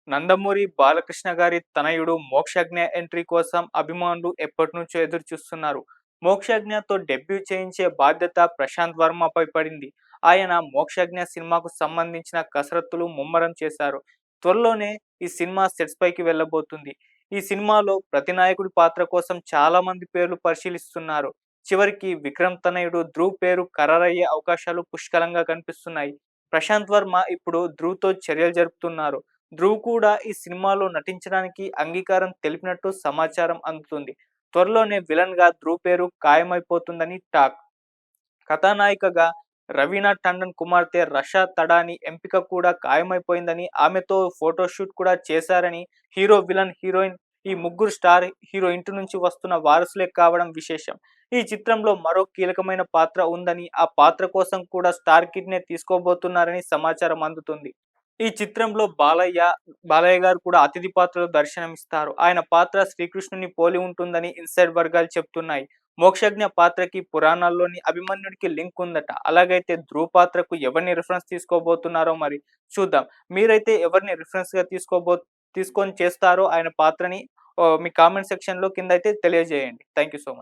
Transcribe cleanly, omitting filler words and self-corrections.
నందమూరి బాలకృష్ణ గారి తనయుడు మోక్షజ్ఞ ఎంట్రీ కోసం అభిమానులు ఎప్పటినుంచో ఎదురు చూస్తున్నారు. మోక్షజ్ఞతో డెబ్యూ చేయించే బాధ్యత ప్రశాంత్ వర్మపై పడింది. ఆయన మోక్షజ్ఞ సినిమాకు సంబంధించిన కసరత్తులు ముమ్మరం చేశారు. త్వరలోనే ఈ సినిమా సెట్స్ పైకి వెళ్ళబోతుంది. ఈ సినిమాలో ప్రతినాయకుడి పాత్ర కోసం చాలా మంది పేర్లు పరిశీలిస్తున్నారు. చివరికి విక్రమ్ తనయుడు ధ్రువ్ పేరు ఖరారయ్యే అవకాశాలు పుష్కలంగా కనిపిస్తున్నాయి. ప్రశాంత్ వర్మ ఇప్పుడు ధ్రువ్‌తో చర్యలు జరుపుతున్నారు. ధ్రువ్ కూడా ఈ సినిమాలో నటించడానికి అంగీకారం తెలిపినట్టు సమాచారం అందుతుంది. త్వరలోనే విలన్‌గా ధ్రువ్ పేరు ఖాయమైపోతుందని టాక్. కథానాయికగా రవీనా టండన్ కుమార్తె రషా తడాని ఎంపిక కూడా ఖాయమైపోయిందని, ఆమెతో ఫోటోషూట్ కూడా చేశారని, హీరో, విలన్, హీరోయిన్ ఈ ముగ్గురు స్టార్ హీరో ఇంటి నుంచి వస్తున్న వారసులే కావడం విశేషం. ఈ చిత్రంలో మరో కీలకమైన పాత్ర ఉందని, ఆ పాత్ర కోసం కూడా స్టార్ కిడ్‌నే తీసుకోబోతున్నారని సమాచారం అందుతుంది. ఈ చిత్రంలో బాలయ్య గారు కూడా అతిథి పాత్రలో దర్శనమిస్తారు. ఆయన పాత్ర శ్రీకృష్ణుని పోలి ఉంటుందని ఇన్సైడ్ వర్గాలు చెప్తున్నాయి. మోక్షజ్ఞ పాత్రకి పురాణాల్లోని అభిమన్యుడికి లింక్ ఉందట. అలాగైతే ధ్రువ్ పాత్రకు ఎవరిని రిఫరెన్స్ తీసుకోబోతున్నారో మరి చూద్దాం. మీరైతే ఎవరిని రిఫరెన్స్‌గా తీసుకొని చేస్తారో ఆయన పాత్రని మీ కామెంట్ సెక్షన్‌లో కిందైతే తెలియజేయండి. Thank you so much.